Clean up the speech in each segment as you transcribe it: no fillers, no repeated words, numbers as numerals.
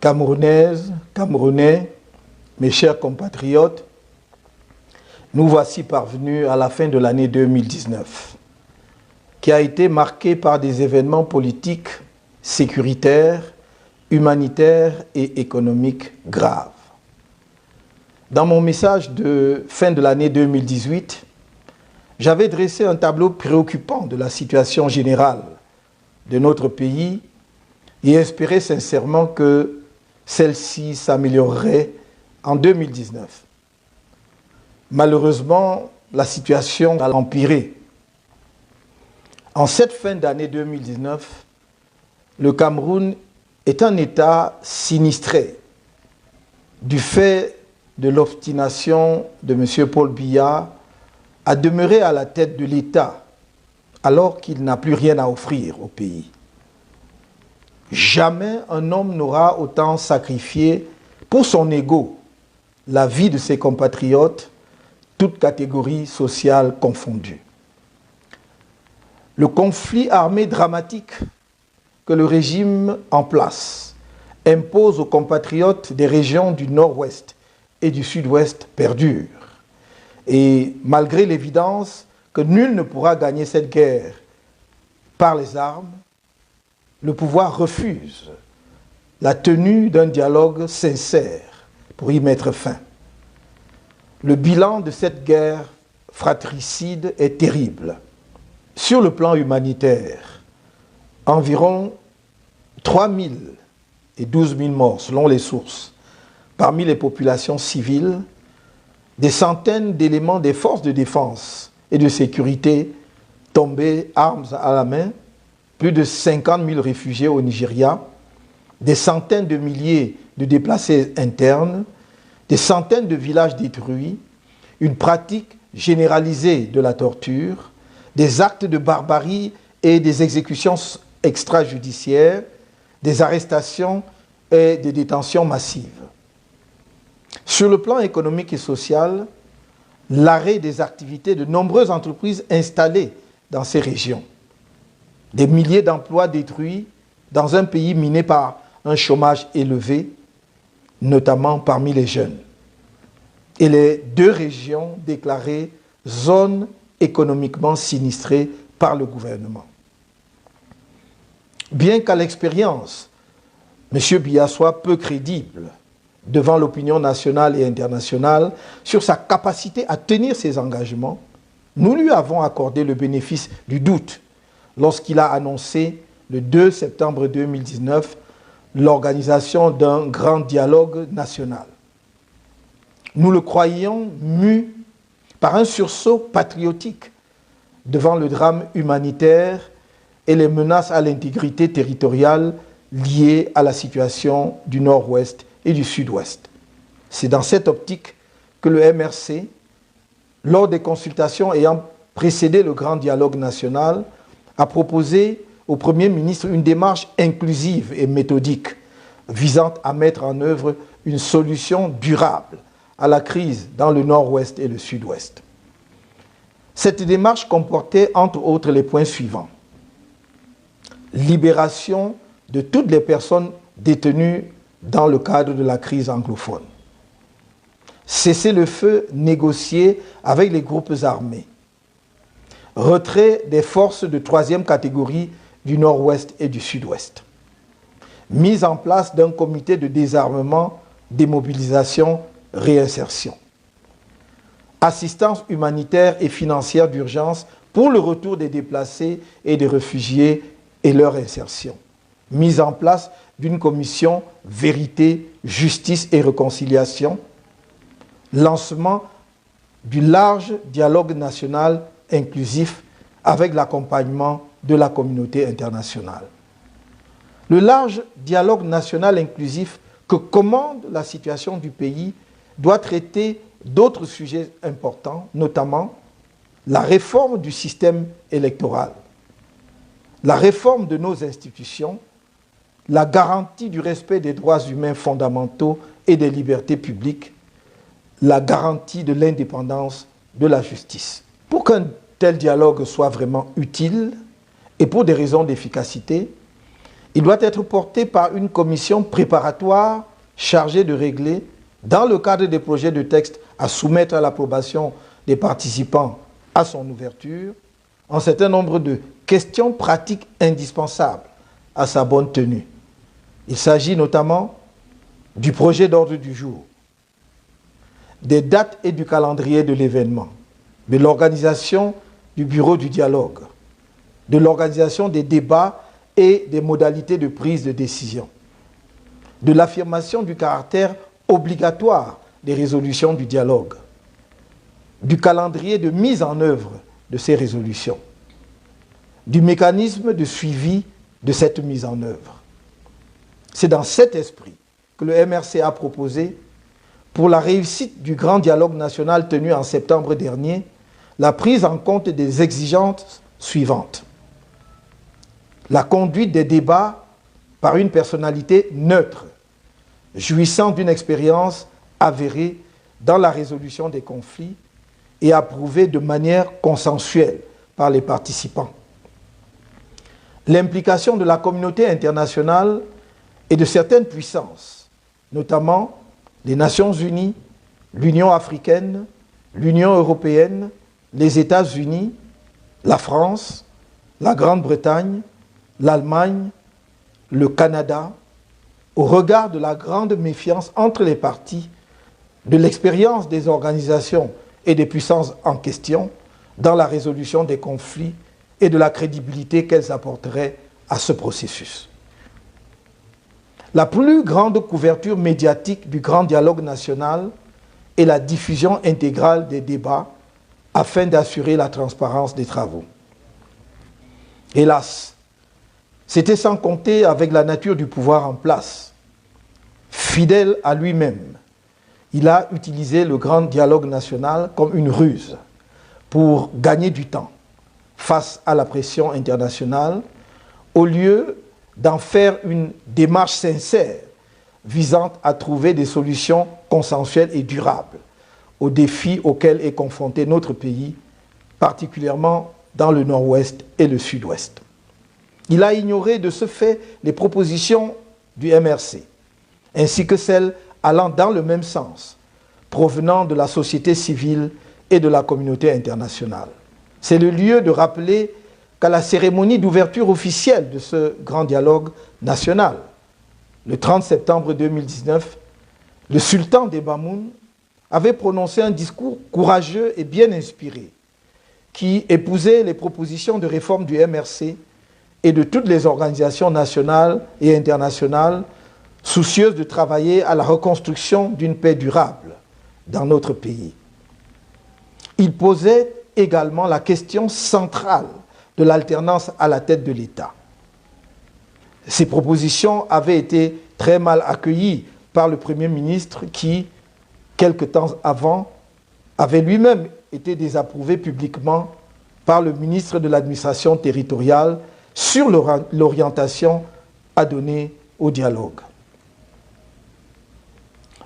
Camerounaises, Camerounais, mes chers compatriotes, nous voici parvenus à la fin de l'année 2019, qui a été marquée par des événements politiques, sécuritaires, humanitaires et économiques graves. Dans mon message de fin de l'année 2018, j'avais dressé un tableau préoccupant de la situation générale de notre pays et espérais sincèrement que celle-ci s'améliorerait en 2019. Malheureusement, la situation a empiré. En cette fin d'année 2019, le Cameroun est un État sinistré du fait de l'obstination de M. Paul Biya à demeurer à la tête de l'État alors qu'il n'a plus rien à offrir au pays. Jamais un homme n'aura autant sacrifié pour son ego la vie de ses compatriotes, toutes catégories sociales confondues. Le conflit armé dramatique que le régime en place impose aux compatriotes des régions du nord-ouest et du sud-ouest perdure. Et malgré l'évidence que nul ne pourra gagner cette guerre par les armes, le pouvoir refuse la tenue d'un dialogue sincère pour y mettre fin. Le bilan de cette guerre fratricide est terrible. Sur le plan humanitaire, environ 3 000 et 12 000 morts selon les sources parmi les populations civiles, des centaines d'éléments des forces de défense et de sécurité tombés armes à la main, plus de 50 000 réfugiés au Nigeria, des centaines de milliers de déplacés internes, des centaines de villages détruits, une pratique généralisée de la torture, des actes de barbarie et des exécutions extrajudiciaires, des arrestations et des détentions massives. Sur le plan économique et social, l'arrêt des activités de nombreuses entreprises installées dans ces régions, des milliers d'emplois détruits dans un pays miné par un chômage élevé, notamment parmi les jeunes, et les 2 régions déclarées zones économiquement sinistrées par le gouvernement. Bien qu'à l'expérience, M. Biya soit peu crédible devant l'opinion nationale et internationale sur sa capacité à tenir ses engagements, nous lui avons accordé le bénéfice du doute lorsqu'il a annoncé le 2 septembre 2019 l'organisation d'un grand dialogue national. Nous le croyions mu par un sursaut patriotique devant le drame humanitaire et les menaces à l'intégrité territoriale liées à la situation du nord-ouest et du sud-ouest. C'est dans cette optique que le MRC, lors des consultations ayant précédé le grand dialogue national, a proposé au Premier ministre une démarche inclusive et méthodique visant à mettre en œuvre une solution durable à la crise dans le nord-ouest et le sud-ouest. Cette démarche comportait entre autres les points suivants. Libération de toutes les personnes détenues dans le cadre de la crise anglophone. Cessez-le-feu négocié avec les groupes armés. Retrait des forces de 3e catégorie du nord-ouest et du sud-ouest. Mise en place d'un comité de désarmement, démobilisation, réinsertion. Assistance humanitaire et financière d'urgence pour le retour des déplacés et des réfugiés et leur insertion. Mise en place d'une commission vérité, justice et réconciliation. Lancement du large dialogue national inclusif avec l'accompagnement de la communauté internationale. Le large dialogue national inclusif que commande la situation du pays doit traiter d'autres sujets importants, notamment la réforme du système électoral, la réforme de nos institutions, la garantie du respect des droits humains fondamentaux et des libertés publiques, la garantie de l'indépendance de la justice. Pour qu'un tel dialogue soit vraiment utile, et pour des raisons d'efficacité, Il doit être porté par une commission préparatoire chargée de régler, dans le cadre des projets de texte à soumettre à l'approbation des participants à son ouverture, un certain nombre de questions pratiques indispensables à sa bonne tenue. Il s'agit notamment du projet d'ordre du jour, des dates et du calendrier de l'événement, de l'organisation du bureau du dialogue, de l'organisation des débats et des modalités de prise de décision, de l'affirmation du caractère obligatoire des résolutions du dialogue, du calendrier de mise en œuvre de ces résolutions, du mécanisme de suivi de cette mise en œuvre. C'est dans cet esprit que le MRC a proposé, pour la réussite du grand dialogue national tenu en septembre dernier, la prise en compte des exigences suivantes. La conduite des débats par une personnalité neutre, jouissant d'une expérience avérée dans la résolution des conflits et approuvée de manière consensuelle par les participants. L'implication de la communauté internationale et de certaines puissances, notamment les Nations Unies, l'Union africaine, l'Union européenne, les États-Unis, la France, la Grande-Bretagne, l'Allemagne, le Canada, au regard de la grande méfiance entre les parties, de l'expérience des organisations et des puissances en question dans la résolution des conflits et de la crédibilité qu'elles apporteraient à ce processus. La plus grande couverture médiatique du grand dialogue national est la diffusion intégrale des débats afin d'assurer la transparence des travaux. Hélas, c'était sans compter avec la nature du pouvoir en place. Fidèle à lui-même, il a utilisé le grand dialogue national comme une ruse pour gagner du temps face à la pression internationale, au lieu d'en faire une démarche sincère visant à trouver des solutions consensuelles et durables aux défis auxquels est confronté notre pays, particulièrement dans le nord-ouest et le sud-ouest. Il a ignoré de ce fait les propositions du MRC, ainsi que celles allant dans le même sens, provenant de la société civile et de la communauté internationale. C'est le lieu de rappeler qu'à la cérémonie d'ouverture officielle de ce grand dialogue national, le 30 septembre 2019, le sultan des Bamoun avait prononcé un discours courageux et bien inspiré, qui épousait les propositions de réforme du MRC et de toutes les organisations nationales et internationales soucieuses de travailler à la reconstruction d'une paix durable dans notre pays. Il posait également la question centrale de l'alternance à la tête de l'État. Ces propositions avaient été très mal accueillies par le Premier ministre qui, quelque temps avant, avait lui-même été désapprouvé publiquement par le ministre de l'administration territoriale sur l'orientation à donner au dialogue.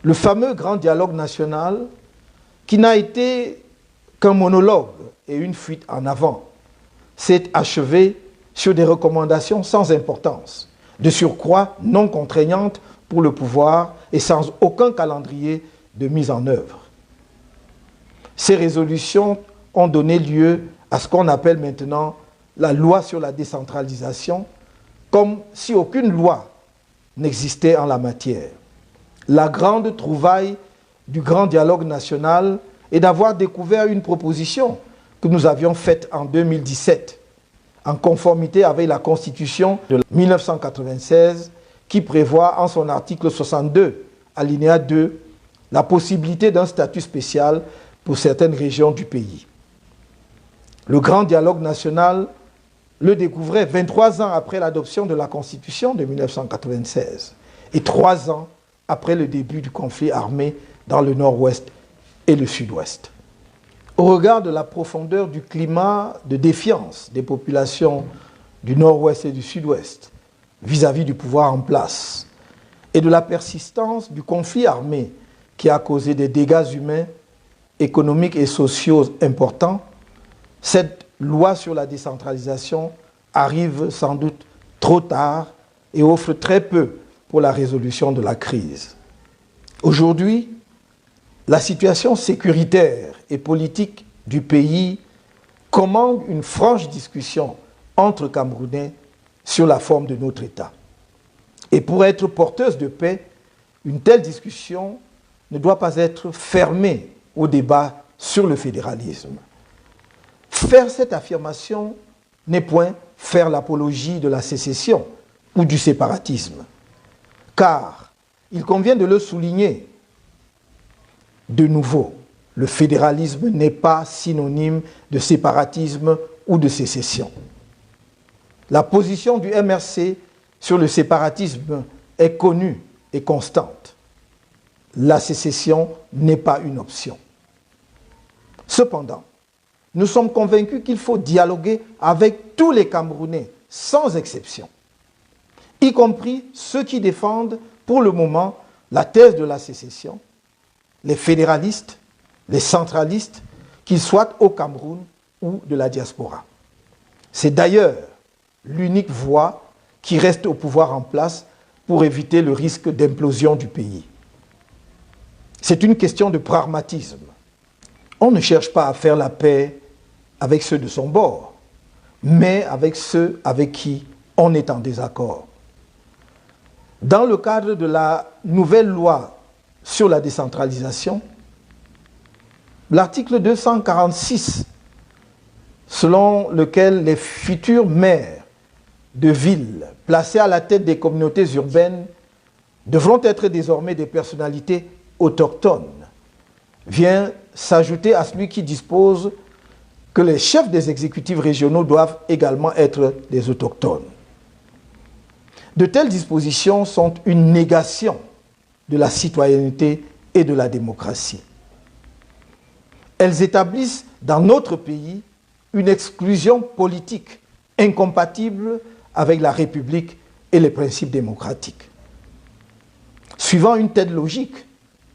Le fameux grand dialogue national, qui n'a été qu'un monologue et une fuite en avant, s'est achevé sur des recommandations sans importance, de surcroît non contraignantes pour le pouvoir et sans aucun calendrier de mise en œuvre. Ces résolutions ont donné lieu à ce qu'on appelle maintenant la loi sur la décentralisation, comme si aucune loi n'existait en la matière. La grande trouvaille du grand dialogue national est d'avoir découvert une proposition que nous avions faite en 2017, en conformité avec la Constitution de 1996, qui prévoit en son article 62, alinéa 2, la possibilité d'un statut spécial pour certaines régions du pays. Le grand dialogue national le découvrait 23 ans après l'adoption de la Constitution de 1996 et 3 ans après le début du conflit armé dans le nord-ouest et le sud-ouest. Au regard de la profondeur du climat de défiance des populations du nord-ouest et du sud-ouest vis-à-vis du pouvoir en place et de la persistance du conflit armé qui a causé des dégâts humains, économiques et sociaux importants, cette loi sur la décentralisation arrive sans doute trop tard et offre très peu pour la résolution de la crise. Aujourd'hui, la situation sécuritaire et politique du pays commande une franche discussion entre Camerounais sur la forme de notre État. Et pour être porteuse de paix, une telle discussion ne doit pas être fermée au débat sur le fédéralisme. Faire cette affirmation n'est point faire l'apologie de la sécession ou du séparatisme, car il convient de le souligner. De nouveau, le fédéralisme n'est pas synonyme de séparatisme ou de sécession. La position du MRC sur le séparatisme est connue et constante. La sécession n'est pas une option. Cependant, nous sommes convaincus qu'il faut dialoguer avec tous les Camerounais, sans exception, y compris ceux qui défendent pour le moment la thèse de la sécession, les fédéralistes, les centralistes, qu'ils soient au Cameroun ou de la diaspora. C'est d'ailleurs l'unique voie qui reste au pouvoir en place pour éviter le risque d'implosion du pays. C'est une question de pragmatisme. On ne cherche pas à faire la paix avec ceux de son bord, mais avec ceux avec qui on est en désaccord. Dans le cadre de la nouvelle loi sur la décentralisation, l'article 246, selon lequel les futurs maires de villes placés à la tête des communautés urbaines devront être désormais des personnalités autochtones, vient s'ajouter à celui qui dispose que les chefs des exécutifs régionaux doivent également être des autochtones. De telles dispositions sont une négation de la citoyenneté et de la démocratie. Elles établissent dans notre pays une exclusion politique incompatible avec la République et les principes démocratiques. Suivant une telle logique,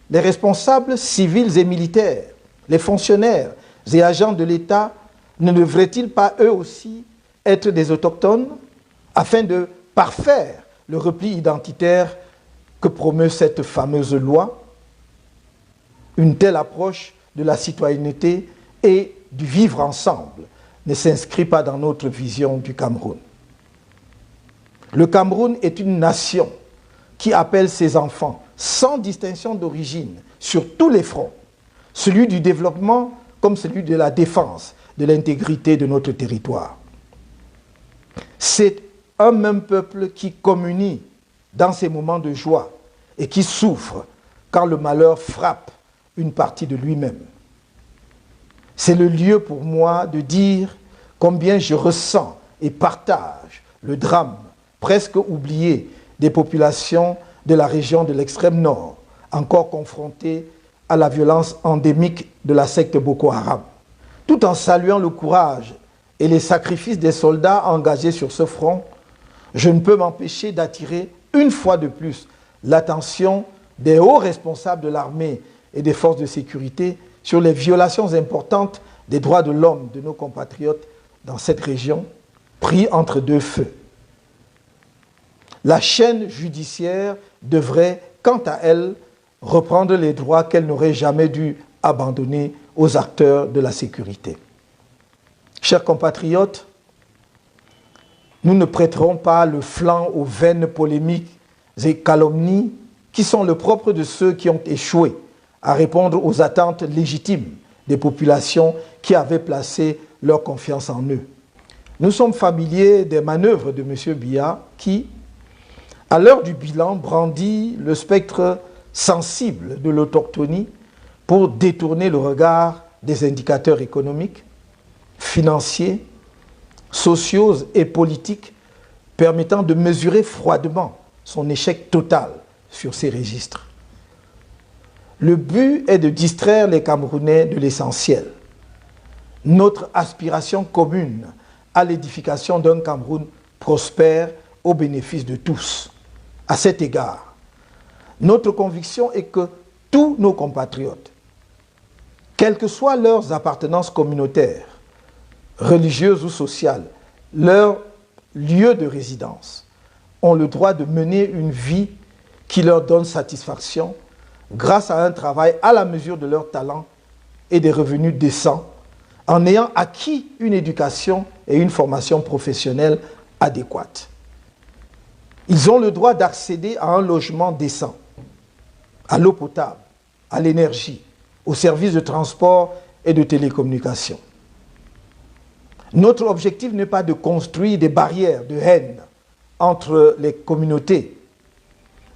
les responsables civils et militaires, les fonctionnaires et agents de l'État ne devraient-ils pas eux aussi être des autochtones afin de parfaire le repli identitaire que promeut cette fameuse loi? Une telle approche de la citoyenneté et du vivre ensemble ne s'inscrit pas dans notre vision du Cameroun. Le Cameroun est une nation qui appelle ses enfants, sans distinction d'origine, sur tous les fronts, celui du développement comme celui de la défense de l'intégrité de notre territoire. C'est un même peuple qui communie dans ces moments de joie et qui souffre quand le malheur frappe une partie de lui-même. C'est le lieu pour moi de dire combien je ressens et partage le drame presque oublié des populations de la région de l'extrême nord, encore confrontées à la violence endémique de la secte Boko Haram. Tout en saluant le courage et les sacrifices des soldats engagés sur ce front, je ne peux m'empêcher d'attirer une fois de plus l'attention des hauts responsables de l'armée et des forces de sécurité sur les violations importantes des droits de l'homme de nos compatriotes dans cette région, pris entre deux feux. La chaîne judiciaire devrait, quant à elle, reprendre les droits qu'elle n'aurait jamais dû abandonner aux acteurs de la sécurité. Chers compatriotes, nous ne prêterons pas le flanc aux vaines polémiques et calomnies qui sont le propre de ceux qui ont échoué à répondre aux attentes légitimes des populations qui avaient placé leur confiance en eux. Nous sommes familiers des manœuvres de M. Biya qui, à l'heure du bilan, brandit le spectre sensible de l'autochtonie pour détourner le regard des indicateurs économiques, financiers, sociaux et politiques permettant de mesurer froidement son échec total sur ces registres. Le but est de distraire les Camerounais de l'essentiel. Notre aspiration commune à l'édification d'un Cameroun prospère au bénéfice de tous. À cet égard, notre conviction est que tous nos compatriotes, quelles que soient leurs appartenances communautaires, religieuses ou sociales, leur lieu de résidence, ont le droit de mener une vie qui leur donne satisfaction grâce à un travail à la mesure de leur talent et des revenus décents, en ayant acquis une éducation et une formation professionnelle adéquates. Ils ont le droit d'accéder à un logement décent, à l'eau potable, à l'énergie, aux services de transport et de télécommunication. Notre objectif n'est pas de construire des barrières de haine entre les communautés,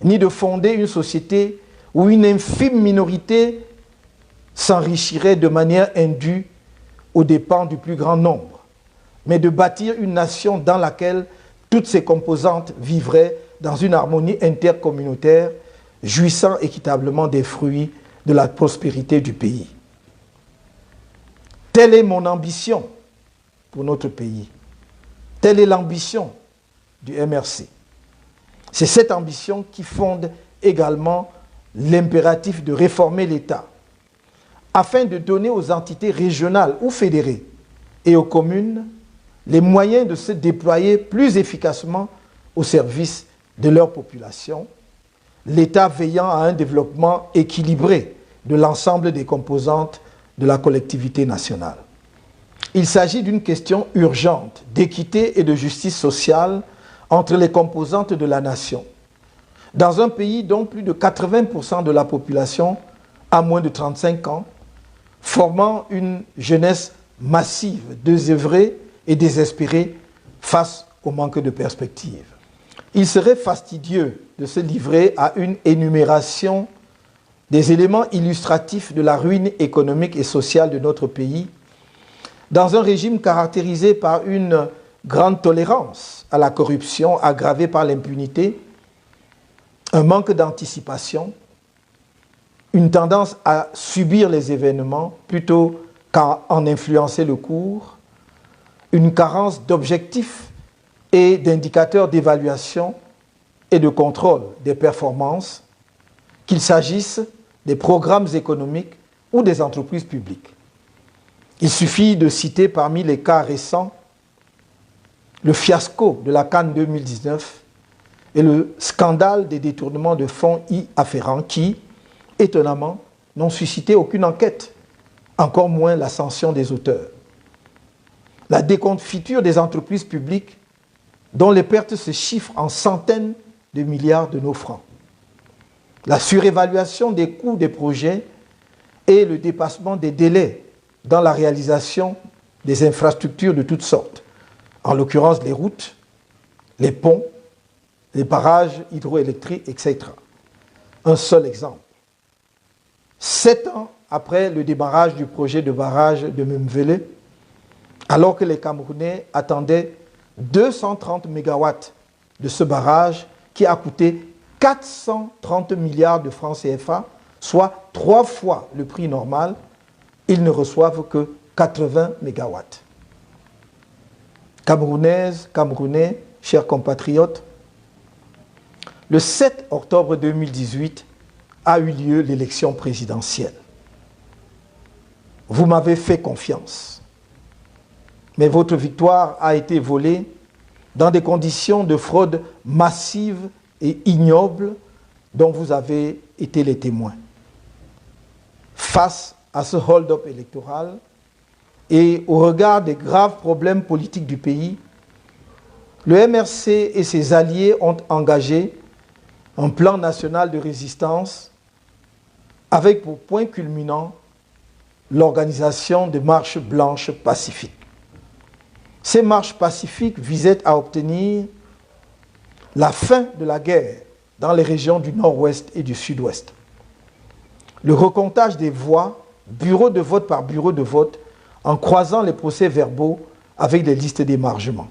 ni de fonder une société où une infime minorité s'enrichirait de manière indue aux dépens du plus grand nombre, mais de bâtir une nation dans laquelle toutes ses composantes vivraient dans une harmonie intercommunautaire, jouissant équitablement des fruits de la prospérité du pays. Telle est mon ambition pour notre pays. Telle est l'ambition du MRC. C'est cette ambition qui fonde également l'impératif de réformer l'État, afin de donner aux entités régionales ou fédérées et aux communes les moyens de se déployer plus efficacement au service de leur population, l'État veillant à un développement équilibré de l'ensemble des composantes de la collectivité nationale. Il s'agit d'une question urgente d'équité et de justice sociale entre les composantes de la nation. Dans un pays dont plus de 80% de la population a moins de 35 ans, formant une jeunesse massive, désœuvrée et désespérée face au manque de perspectives. Il serait fastidieux de se livrer à une énumération des éléments illustratifs de la ruine économique et sociale de notre pays, dans un régime caractérisé par une grande tolérance à la corruption aggravée par l'impunité, un manque d'anticipation, une tendance à subir les événements plutôt qu'à en influencer le cours, une carence d'objectifs et d'indicateurs d'évaluation et de contrôle des performances, qu'il s'agisse des programmes économiques ou des entreprises publiques. Il suffit de citer parmi les cas récents le fiasco de la Cannes 2019 et le scandale des détournements de fonds y afférents qui, étonnamment, n'ont suscité aucune enquête, encore moins la sanction des auteurs. La déconfiture des entreprises publiques dont les pertes se chiffrent en centaines de milliards de nos francs. La surévaluation des coûts des projets et le dépassement des délais dans la réalisation des infrastructures de toutes sortes, en l'occurrence les routes, les ponts, les barrages hydroélectriques, etc. Un seul exemple. 7 ans après le démarrage du projet de barrage de Memvele, alors que les Camerounais attendaient 230 MW de ce barrage qui a coûté 430 milliards de francs CFA, soit 3 fois le prix normal, ils ne reçoivent que 80 MW. Camerounaises, Camerounais, chers compatriotes, le 7 octobre 2018 a eu lieu l'élection présidentielle. Vous m'avez fait confiance, mais votre victoire a été volée dans des conditions de fraude massive et ignoble dont vous avez été les témoins. Face à ce hold-up électoral et au regard des graves problèmes politiques du pays, le MRC et ses alliés ont engagé un plan national de résistance avec pour point culminant l'organisation de marches blanches pacifiques. Ces marches pacifiques visaient à obtenir la fin de la guerre dans les régions du nord-ouest et du sud-ouest. Le recomptage des voix, bureau de vote par bureau de vote, en croisant les procès-verbaux avec les listes d'émargement.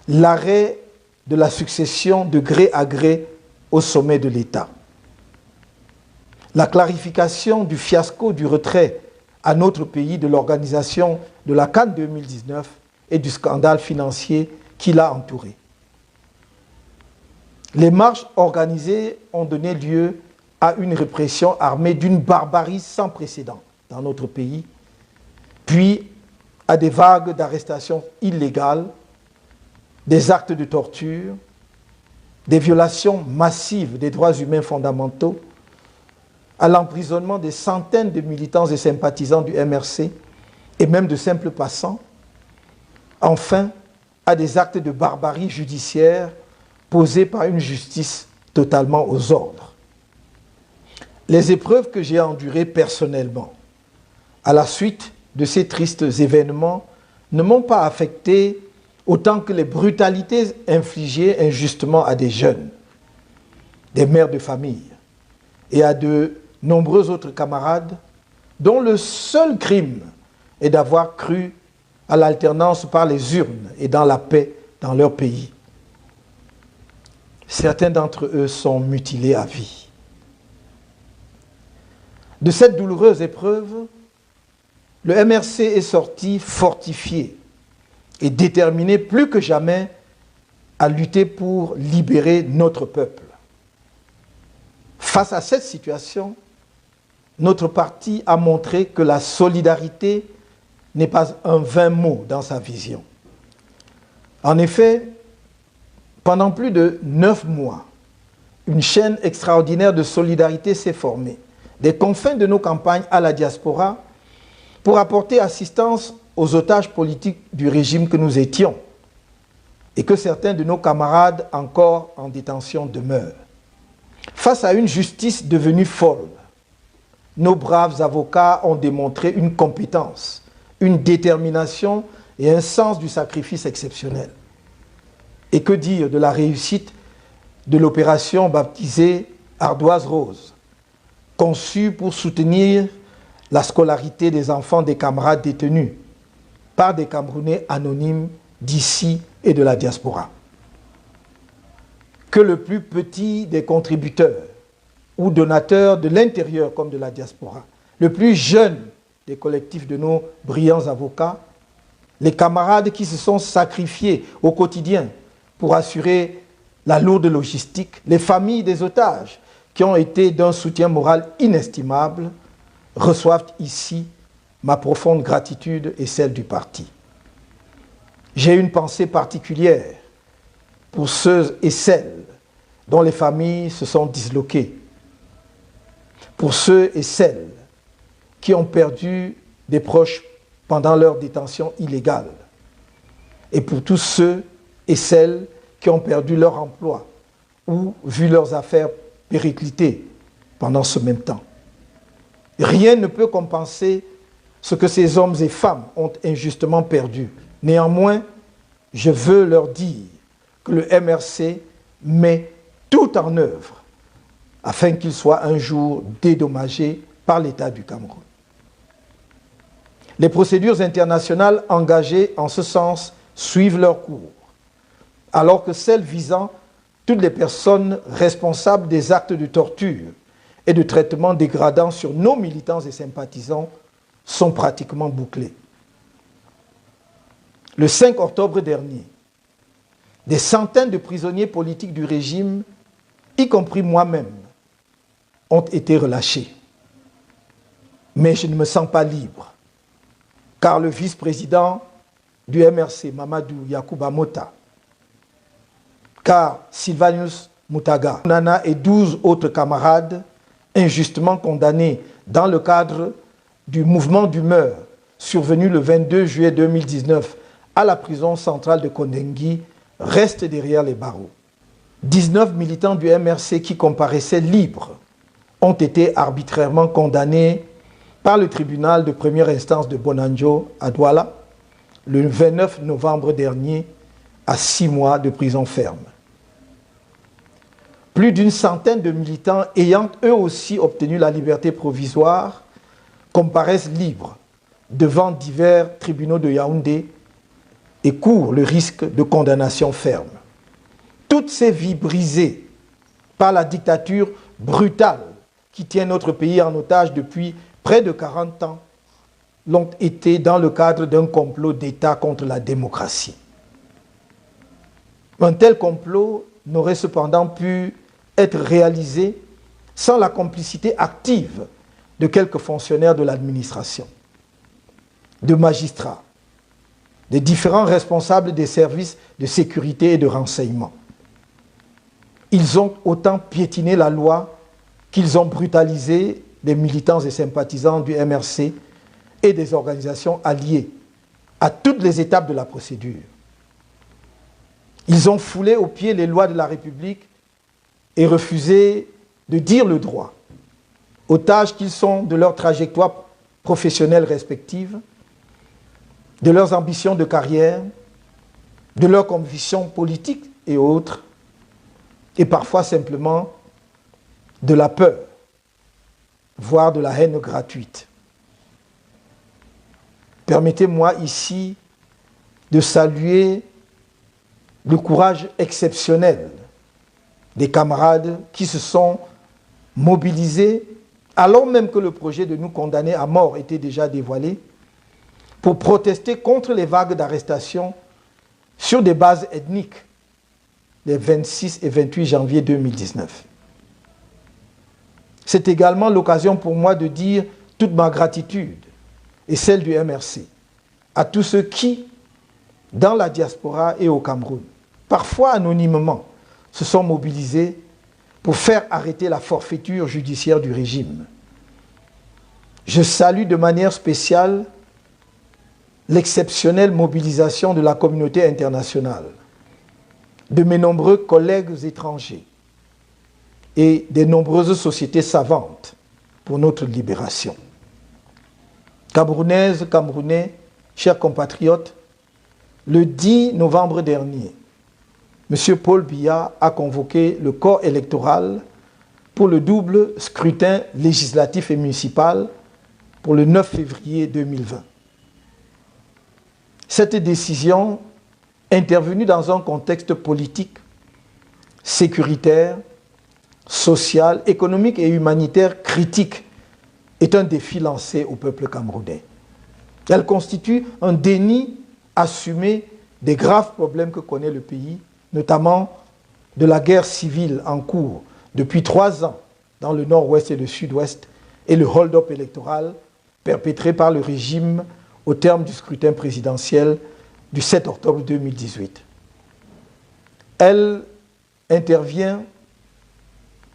L'arrêt de la succession de gré à gré au sommet de l'État. La clarification du fiasco du retrait à notre pays de l'organisation de la Cannes 2019 et du scandale financier qui l'a entouré. Les marches organisées ont donné lieu à une répression armée d'une barbarie sans précédent dans notre pays, puis à des vagues d'arrestations illégales, des actes de torture, des violations massives des droits humains fondamentaux, à l'emprisonnement des centaines de militants et sympathisants du MRC et même de simples passants, enfin à des actes de barbarie judiciaire posés par une justice totalement aux ordres. Les épreuves que j'ai endurées personnellement à la suite de ces tristes événements ne m'ont pas affecté autant que les brutalités infligées injustement à des jeunes, des mères de famille et à de nombreux autres camarades dont le seul crime est d'avoir cru à l'alternance par les urnes et dans la paix dans leur pays. Certains d'entre eux sont mutilés à vie. De cette douloureuse épreuve, le MRC est sorti fortifié et déterminé plus que jamais à lutter pour libérer notre peuple. Face à cette situation, notre parti a montré que la solidarité n'est pas un vain mot dans sa vision. En effet, pendant plus de 9 mois, une chaîne extraordinaire de solidarité s'est formée, des confins de nos campagnes à la diaspora, pour apporter assistance aux otages politiques du régime que nous étions et que certains de nos camarades encore en détention demeurent. Face à une justice devenue folle, nos braves avocats ont démontré une compétence, une détermination et un sens du sacrifice exceptionnel. Et que dire de la réussite de l'opération baptisée Ardoise Rose, conçue pour soutenir la scolarité des enfants des camarades détenus par des Camerounais anonymes d'ici et de la diaspora. Que le plus petit des contributeurs ou donateurs de l'intérieur comme de la diaspora, le plus jeune des collectifs de nos brillants avocats, les camarades qui se sont sacrifiés au quotidien pour assurer la lourde logistique, les familles des otages qui ont été d'un soutien moral inestimable, reçoivent ici ma profonde gratitude et celle du parti. J'ai une pensée particulière pour ceux et celles dont les familles se sont disloquées, pour ceux et celles qui ont perdu des proches pendant leur détention illégale, et pour tous ceux et celles qui ont perdu leur emploi ou vu leurs affaires péricliter pendant ce même temps. Rien ne peut compenser ce que ces hommes et femmes ont injustement perdu. Néanmoins, je veux leur dire que le MRC met tout en œuvre afin qu'il soit un jour dédommagé par l'État du Cameroun. Les procédures internationales engagées en ce sens suivent leur cours, alors que celles visant toutes les personnes responsables des actes de torture et de traitements dégradants sur nos militants et sympathisants sont pratiquement bouclées. Le 5 octobre dernier, des centaines de prisonniers politiques du régime, y compris moi-même, ont été relâchés. Mais je ne me sens pas libre, car le vice-président du MRC, Mamadou Yacouba Mota, car Sylvanus Moutaga, Nana et 12 autres camarades injustement condamnés dans le cadre du mouvement d'humeur survenu le 22 juillet 2019 à la prison centrale de Kondengui restent derrière les barreaux. 19 militants du MRC qui comparaissaient libres ont été arbitrairement condamnés par le tribunal de première instance de Bonanjo à Douala le 29 novembre dernier à 6 mois de prison ferme. Plus d'une centaine de militants ayant eux aussi obtenu la liberté provisoire comparaissent libres devant divers tribunaux de Yaoundé et courent le risque de condamnation ferme. Toutes ces vies brisées par la dictature brutale qui tient notre pays en otage depuis près de 40 ans l'ont été dans le cadre d'un complot d'État contre la démocratie. Un tel complot n'aurait cependant pu être réalisé sans la complicité active de quelques fonctionnaires de l'administration, de magistrats, de différents responsables des services de sécurité et de renseignement. ils ont autant piétiné la loi qu'ils ont brutalisé des militants et sympathisants du MRC et des organisations alliées à toutes les étapes de la procédure. Ils ont foulé aux pieds les lois de la République et refusé de dire le droit, otages qu'ils sont de leur trajectoire professionnelle respective, de leurs ambitions de carrière, de leurs convictions politiques et autres, et parfois simplement de la peur, voire de la haine gratuite. Permettez-moi ici de saluer le courage exceptionnel des camarades qui se sont mobilisés, alors même que le projet de nous condamner à mort était déjà dévoilé, pour protester contre les vagues d'arrestations sur des bases ethniques les 26 et 28 janvier 2019. C'est également l'occasion pour moi de dire toute ma gratitude et celle du MRC à tous ceux qui, dans la diaspora et au Cameroun, parfois anonymement, se sont mobilisés pour faire arrêter la forfaiture judiciaire du régime. Je salue de manière spéciale l'exceptionnelle mobilisation de la communauté internationale, de mes nombreux collègues étrangers et des nombreuses sociétés savantes pour notre libération. Camerounaises, Camerounais, chers compatriotes, le 10 novembre dernier, M. Paul Biya a convoqué le corps électoral pour le double scrutin législatif et municipal pour le 9 février 2020. Cette décision, intervenue dans un contexte politique, sécuritaire, social, économique et humanitaire critique, est un défi lancé au peuple camerounais. Elle constitue un déni assumé des graves problèmes que connaît le pays, notamment de la guerre civile en cours depuis 3 ans dans le nord-ouest et le sud-ouest et le hold-up électoral perpétré par le régime au terme du scrutin présidentiel du 7 octobre 2018. Elle intervient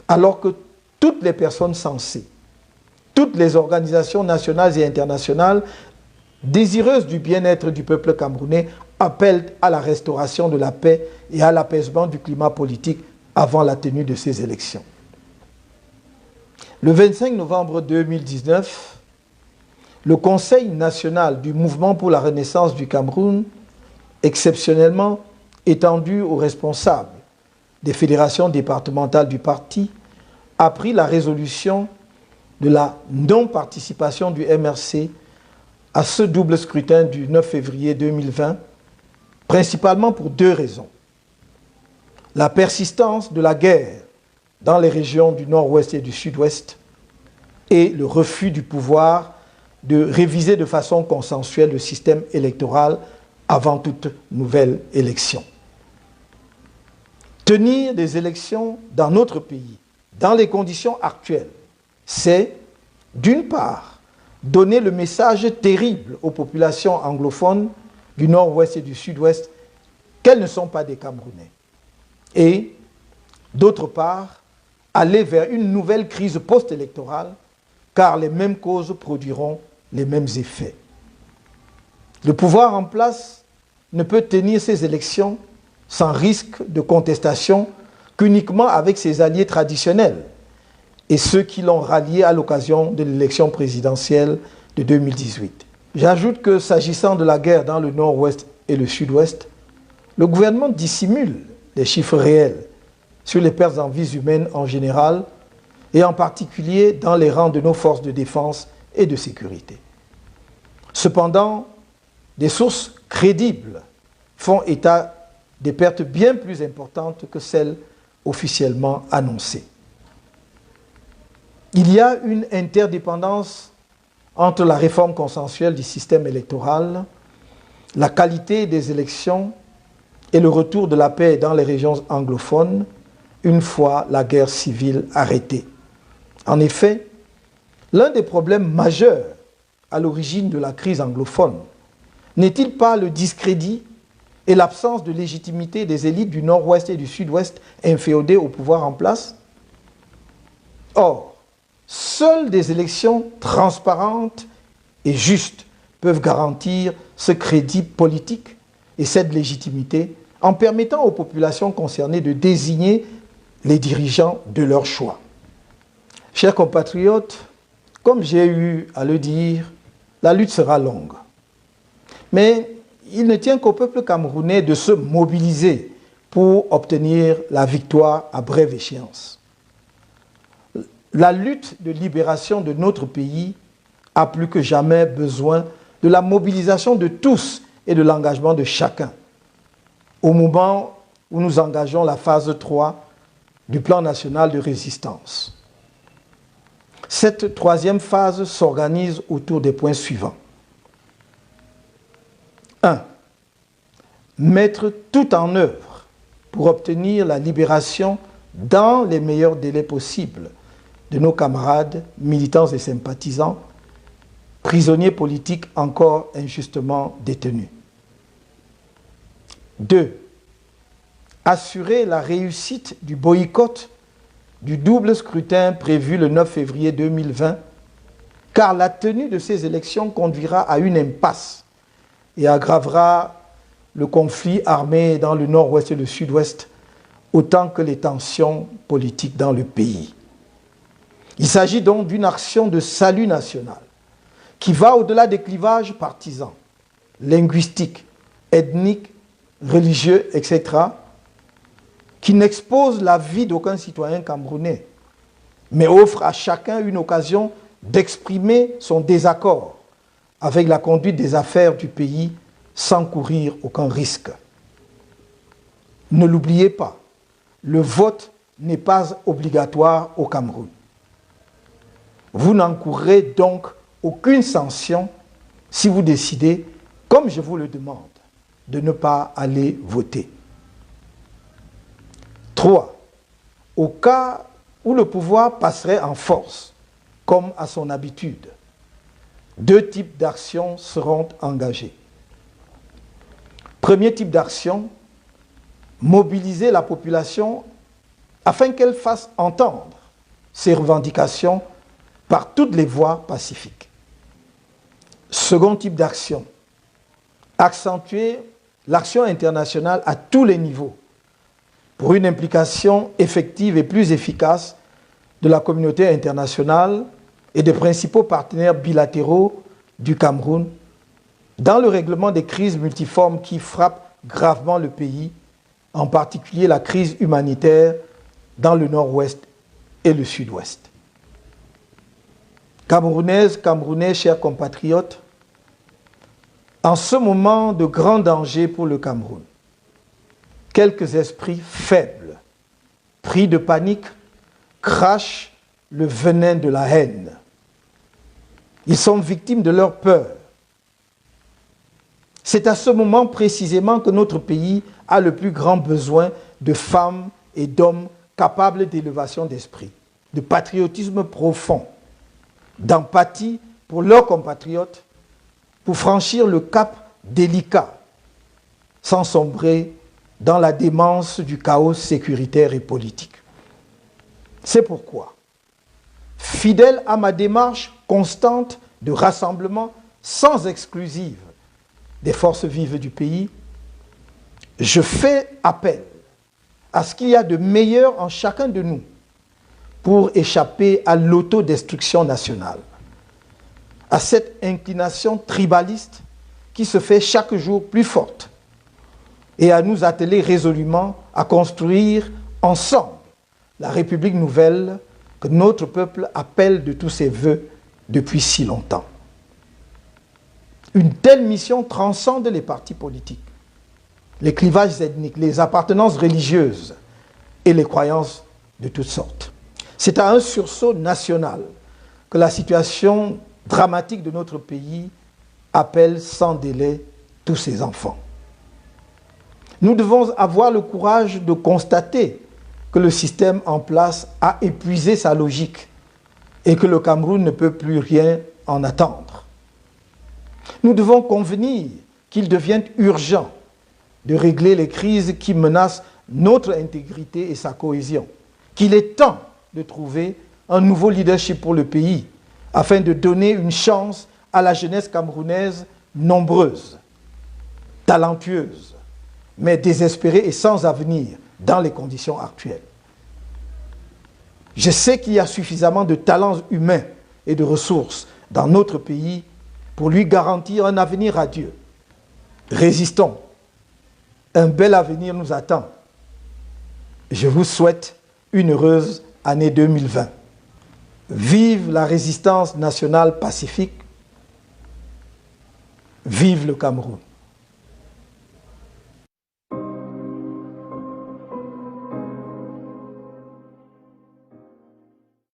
alors que toutes les personnes sensées, toutes les organisations nationales et internationales désireuses du bien-être du peuple camerounais appellent à la restauration de la paix et à l'apaisement du climat politique avant la tenue de ces élections. Le 25 novembre 2019, le Conseil national du Mouvement pour la Renaissance du Cameroun, exceptionnellement étendu aux responsables des fédérations départementales du parti, a pris la résolution de la non-participation du MRC à ce double scrutin du 9 février 2020, principalement pour 2 raisons. La persistance de la guerre dans les régions du nord-ouest et du sud-ouest et le refus du pouvoir de réviser de façon consensuelle le système électoral avant toute nouvelle élection. Tenir des élections dans notre pays, dans les conditions actuelles, c'est, d'une part, donner le message terrible aux populations anglophones du nord-ouest et du sud-ouest qu'elles ne sont pas des Camerounais. Et, d'autre part, aller vers une nouvelle crise post-électorale, car les mêmes causes produiront les mêmes effets. Le pouvoir en place ne peut tenir ces élections sans risque de contestation qu'uniquement avec ses alliés traditionnels et ceux qui l'ont rallié à l'occasion de l'élection présidentielle de 2018. J'ajoute que s'agissant de la guerre dans le nord-ouest et le sud-ouest, le gouvernement dissimule les chiffres réels sur les pertes en vies humaines en général et en particulier dans les rangs de nos forces de défense et de sécurité. Cependant, des sources crédibles font état des pertes bien plus importantes que celles officiellement annoncées. Il y a une interdépendance entre la réforme consensuelle du système électoral, la qualité des élections et le retour de la paix dans les régions anglophones une fois la guerre civile arrêtée. En effet, l'un des problèmes majeurs à l'origine de la crise anglophone n'est-il pas le discrédit et l'absence de légitimité des élites du Nord-Ouest et du Sud-Ouest inféodées au pouvoir en place. Or, seules des élections transparentes et justes peuvent garantir ce crédit politique et cette légitimité en permettant aux populations concernées de désigner les dirigeants de leur choix. Chers compatriotes, comme j'ai eu à le dire, la lutte sera longue. Mais il ne tient qu'au peuple camerounais de se mobiliser pour obtenir la victoire à brève échéance. La lutte de libération de notre pays a plus que jamais besoin de la mobilisation de tous et de l'engagement de chacun. Au moment où nous engageons la phase 3 du plan national de résistance. Cette troisième phase s'organise autour des points suivants. 1. Mettre tout en œuvre pour obtenir la libération dans les meilleurs délais possibles de nos camarades, militants et sympathisants, prisonniers politiques encore injustement détenus. 2. Assurer la réussite du boycott du double scrutin prévu le 9 février 2020, car la tenue de ces élections conduira à une impasse et aggravera le conflit armé dans le Nord-Ouest et le Sud-Ouest, autant que les tensions politiques dans le pays. Il s'agit donc d'une action de salut national qui va au-delà des clivages partisans, linguistiques, ethniques, religieux, etc., qui n'expose la vie d'aucun citoyen camerounais, mais offre à chacun une occasion d'exprimer son désaccord avec la conduite des affaires du pays sans courir aucun risque. Ne l'oubliez pas, le vote n'est pas obligatoire au Cameroun. Vous n'encourrez donc aucune sanction si vous décidez, comme je vous le demande, de ne pas aller voter. 3. Au cas où le pouvoir passerait en force, comme à son habitude, 2 types d'actions seront engagés. Premier type d'action, mobiliser la population afin qu'elle fasse entendre ses revendications par toutes les voies pacifiques. Second type d'action, accentuer l'action internationale à tous les niveaux pour une implication effective et plus efficace de la communauté internationale et des principaux partenaires bilatéraux du Cameroun dans le règlement des crises multiformes qui frappent gravement le pays, en particulier la crise humanitaire dans le Nord-Ouest et le Sud-Ouest. Camerounaises, Camerounais, chers compatriotes, en ce moment de grand danger pour le Cameroun, quelques esprits faibles, pris de panique, crachent le venin de la haine. Ils sont victimes de leur peur. C'est à ce moment précisément que notre pays a le plus grand besoin de femmes et d'hommes capables d'élévation d'esprit, de patriotisme profond, d'empathie pour leurs compatriotes, pour franchir le cap délicat, sans sombrer dans la démence du chaos sécuritaire et politique. C'est pourquoi, fidèle à ma démarche constante de rassemblement sans exclusive des forces vives du pays, je fais appel à ce qu'il y a de meilleur en chacun de nous pour échapper à l'autodestruction nationale, à cette inclination tribaliste qui se fait chaque jour plus forte, et à nous atteler résolument à construire ensemble la République nouvelle que notre peuple appelle de tous ses vœux depuis si longtemps. Une telle mission transcende les partis politiques, les clivages ethniques, les appartenances religieuses et les croyances de toutes sortes. C'est à un sursaut national que la situation dramatique de notre pays appelle sans délai tous ses enfants. Nous devons avoir le courage de constater que le système en place a épuisé sa logique et que le Cameroun ne peut plus rien en attendre. Nous devons convenir qu'il devient urgent de régler les crises qui menacent notre intégrité et sa cohésion, qu'il est temps de trouver un nouveau leadership pour le pays afin de donner une chance à la jeunesse camerounaise nombreuse, talentueuse, mais désespérée et sans avenir dans les conditions actuelles. Je sais qu'il y a suffisamment de talents humains et de ressources dans notre pays pour lui garantir un avenir radieux. Résistons. Un bel avenir nous attend. Je vous souhaite une heureuse année 2020. Vive la résistance nationale pacifique. Vive le Cameroun.